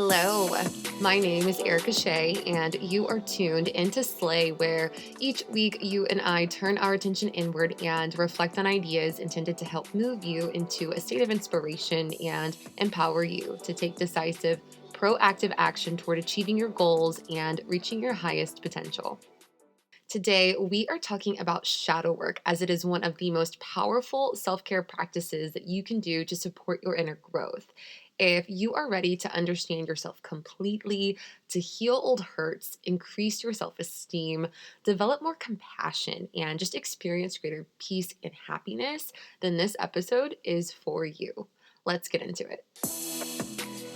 Hello, my name is Erica Shea, and you are tuned into Slay, where each week you and I turn our attention inward and reflect on ideas intended to help move you into a state of inspiration and empower you to take decisive, proactive action toward achieving your goals and reaching your highest potential. Today, we are talking about shadow work as it is one of the most powerful self care practices that you can do to support your inner growth. If you are ready to understand yourself completely, to heal old hurts, increase your self esteem, develop more compassion, and just experience greater peace and happiness, then this episode is for you. Let's get into it.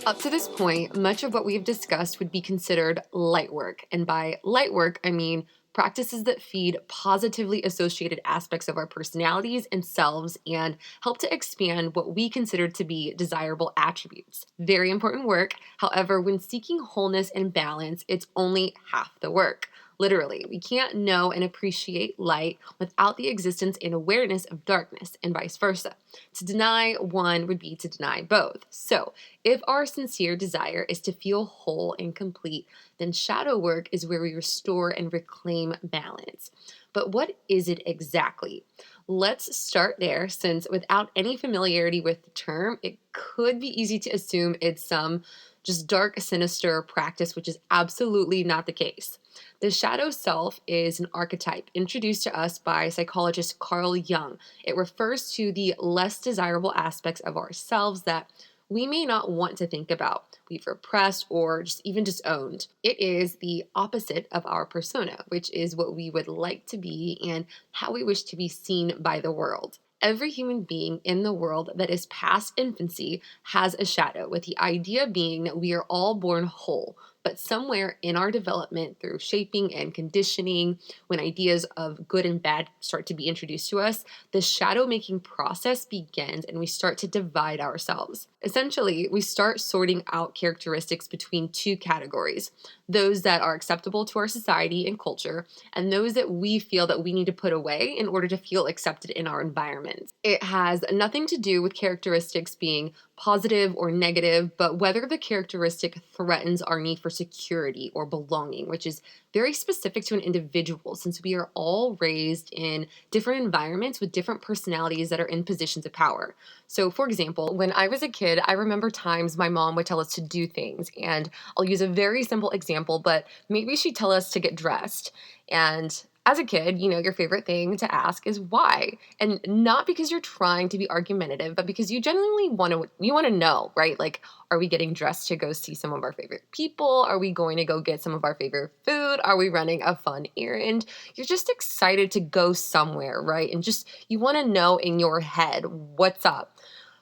Up to this point, much of what we've discussed would be considered light work. And by light work, I mean practices that feed positively associated aspects of our personalities and selves and help to expand what we consider to be desirable attributes. Very important work. However, when seeking wholeness and balance, it's only half the work. Literally, we can't know and appreciate light without the existence and awareness of darkness, and vice versa. To deny one would be to deny both. So, if our sincere desire is to feel whole and complete, then shadow work is where we restore and reclaim balance. But what is it exactly? Let's start there, since without any familiarity with the term, it could be easy to assume it's some just dark, sinister practice, which is absolutely not the case. The shadow self is an archetype introduced to us by psychologist Carl Jung. It refers to the less desirable aspects of ourselves that we may not want to think about, we've repressed, or just even disowned. It is the opposite of our persona, which is what we would like to be and how we wish to be seen by the world. Every human being in the world that is past infancy has a shadow, with the idea being that we are all born whole, but somewhere in our development through shaping and conditioning, when ideas of good and bad start to be introduced to us, the shadow making process begins and we start to divide ourselves. Essentially, we start sorting out characteristics between two categories: those that are acceptable to our society and culture, and those that we feel that we need to put away in order to feel accepted in our environment. It has nothing to do with characteristics being positive or negative, but whether the characteristic threatens our need for security or belonging, which is very specific to an individual, since we are all raised in different environments with different personalities that are in positions of power. So, for example, when I was a kid, I remember times my mom would tell us to do things, and I'll use a very simple example, but maybe she'd tell us to get dressed. And as a kid, your favorite thing to ask is why. And not because you're trying to be argumentative, but because you genuinely want to know, right? Like, are we getting dressed to go see some of our favorite people? Are we going to go get some of our favorite food? Are we running a fun errand? You're just excited to go somewhere, right? And just you want to know in your head what's up.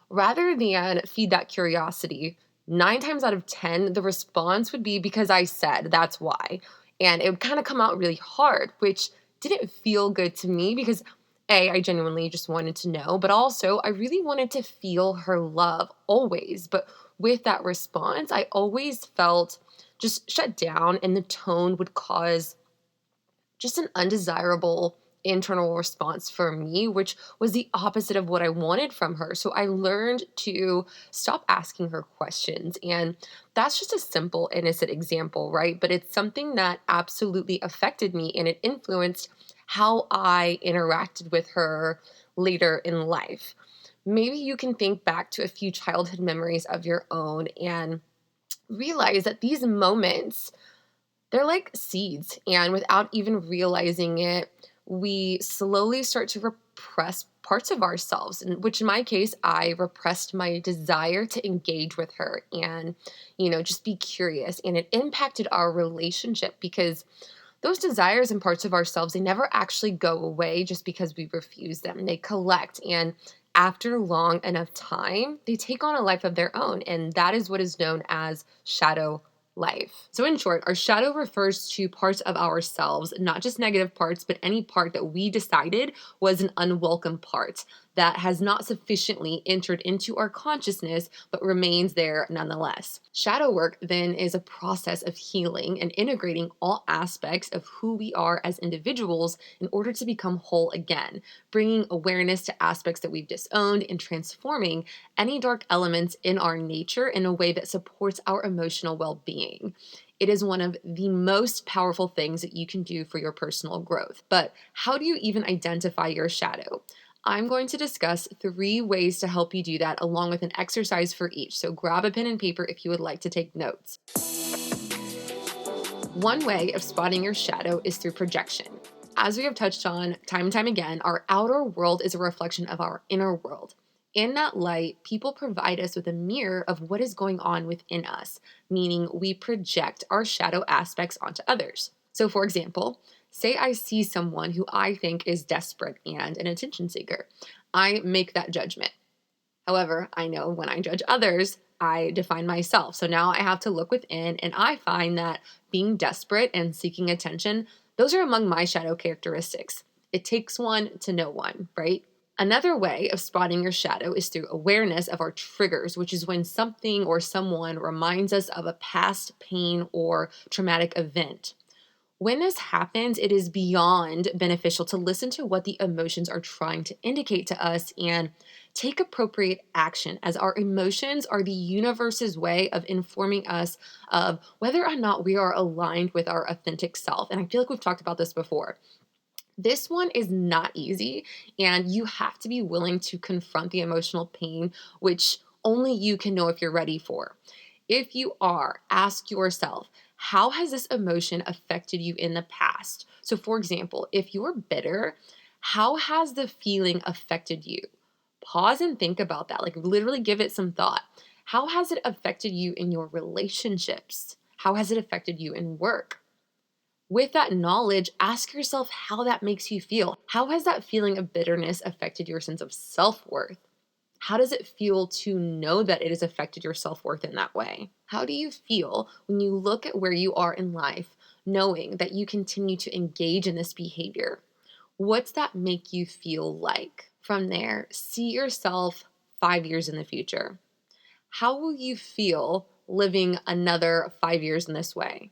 Rather than feed that curiosity, 9 times out of 10, the response would be because I said, that's why. And it would kind of come out really hard, which didn't feel good to me because A, I genuinely just wanted to know, but also I really wanted to feel her love always. But with that response, I always felt just shut down, and the tone would cause just an undesirable internal response for me, which was the opposite of what I wanted from her. So I learned to stop asking her questions. And that's just a simple, innocent example, right? But it's something that absolutely affected me, and it influenced how I interacted with her later in life. Maybe you can think back to a few childhood memories of your own and realize that these moments, they're like seeds, and without even realizing it, we slowly start to repress parts of ourselves, and which in my case, I repressed my desire to engage with her and, just be curious. And it impacted our relationship because those desires and parts of ourselves, they never actually go away just because we refuse them. They collect, and after long enough time, they take on a life of their own. And that is what is known as shadow life. So in short, our shadow refers to parts of ourselves, not just negative parts, but any part that we decided was an unwelcome part that has not sufficiently entered into our consciousness but remains there nonetheless. Shadow work then is a process of healing and integrating all aspects of who we are as individuals in order to become whole again, bringing awareness to aspects that we've disowned and transforming any dark elements in our nature in a way that supports our emotional well-being. It is one of the most powerful things that you can do for your personal growth. But how do you even identify your shadow? I'm going to discuss 3 ways to help you do that, along with an exercise for each. So grab a pen and paper if you would like to take notes. One way of spotting your shadow is through projection. As we have touched on time and time again, our outer world is a reflection of our inner world. In that light, people provide us with a mirror of what is going on within us, meaning we project our shadow aspects onto others. So, for example, say I see someone who I think is desperate and an attention seeker. I make that judgment. However, I know when I judge others, I define myself. So now I have to look within, and I find that being desperate and seeking attention, those are among my shadow characteristics. It takes one to know one, right? Another way of spotting your shadow is through awareness of our triggers, which is when something or someone reminds us of a past pain or traumatic event. When this happens, it is beyond beneficial to listen to what the emotions are trying to indicate to us and take appropriate action, as our emotions are the universe's way of informing us of whether or not we are aligned with our authentic self. And I feel like we've talked about this before. This one is not easy, and you have to be willing to confront the emotional pain, which only you can know if you're ready for. If you are, ask yourself, how has this emotion affected you in the past? So, for example, if you're bitter, how has the feeling affected you? Pause and think about that. Like, literally give it some thought. How has it affected you in your relationships? How has it affected you in work? With that knowledge, ask yourself how that makes you feel. How has that feeling of bitterness affected your sense of self worth? How does it feel to know that it has affected your self worth in that way? How do you feel when you look at where you are in life, knowing that you continue to engage in this behavior? What's that make you feel like? From there, see yourself 5 years in the future. How will you feel living another 5 years in this way?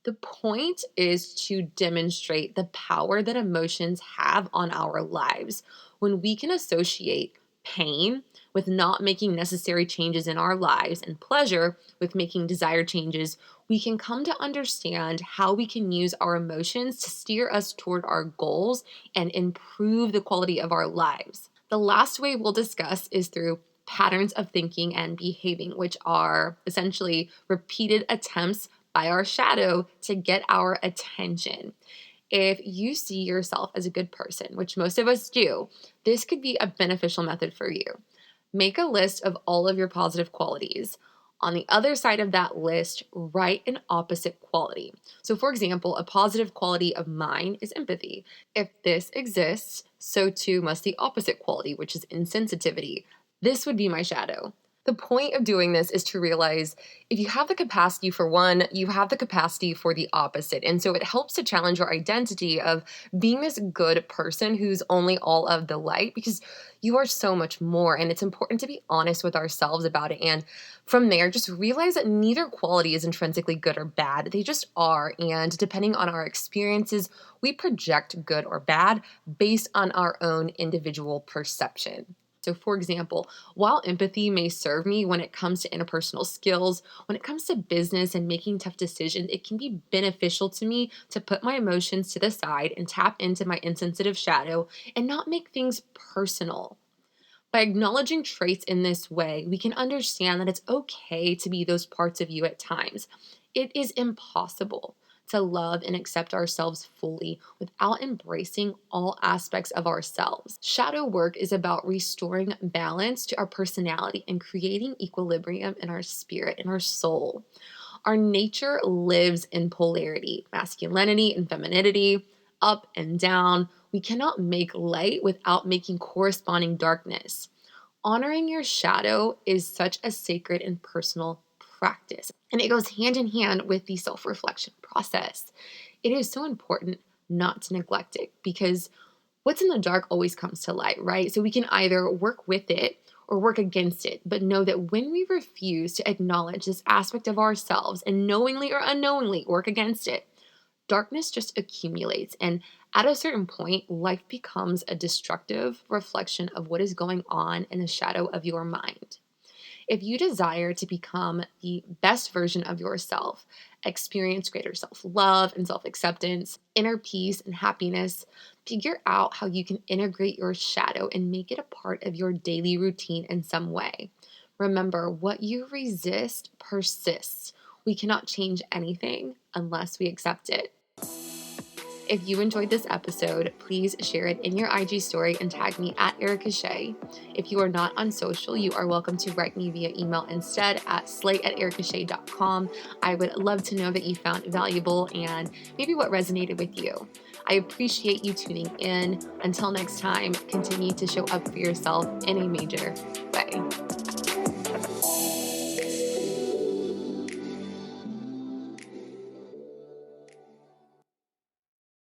The point is to demonstrate the power that emotions have on our lives. When we can associate pain with not making necessary changes in our lives and pleasure with making desired changes, we can come to understand how we can use our emotions to steer us toward our goals and improve the quality of our lives. The last way we'll discuss is through patterns of thinking and behaving, which are essentially repeated attempts by our shadow to get our attention. If you see yourself as a good person, which most of us do, this could be a beneficial method for you. Make a list of all of your positive qualities. On the other side of that list, write an opposite quality. So, for example, a positive quality of mine is empathy. If this exists, so too must the opposite quality, which is insensitivity. This would be my shadow. The point of doing this is to realize if you have the capacity for one, you have the capacity for the opposite. And so it helps to challenge your identity of being this good person who's only all of the light, because you are so much more. And it's important to be honest with ourselves about it. And from there, just realize that neither quality is intrinsically good or bad. They just are. And depending on our experiences, we project good or bad based on our own individual perception. So, for example, while empathy may serve me when it comes to interpersonal skills, when it comes to business and making tough decisions, it can be beneficial to me to put my emotions to the side and tap into my insensitive shadow and not make things personal. By acknowledging traits in this way, we can understand that it's okay to be those parts of you at times. It is impossible to love and accept ourselves fully without embracing all aspects of ourselves. Shadow work is about restoring balance to our personality and creating equilibrium in our spirit and our soul. Our nature lives in polarity, masculinity and femininity, up and down. We cannot make light without making corresponding darkness. Honoring your shadow is such a sacred and personal practice, and it goes hand in hand with the self reflection process. It is so important not to neglect it because What's in the dark always comes to light, right? So we can either work with it or work against it, but know that when we refuse to acknowledge this aspect of ourselves and knowingly or unknowingly work against it, darkness just accumulates. And at a certain point, life becomes a destructive reflection of what is going on in the shadow of your mind. If you desire to become the best version of yourself, experience greater self love and self acceptance, inner peace and happiness, figure out how you can integrate your shadow and make it a part of your daily routine in some way. Remember, what you resist persists. We cannot change anything unless we accept it. If you enjoyed this episode, please share it in your IG story and tag me at Erica Shea. If you are not on social, you are welcome to write me via email instead at slate@ericashea.com. I would love to know that you found it valuable and maybe what resonated with you. I appreciate you tuning in. Until next time, continue to show up for yourself in a major.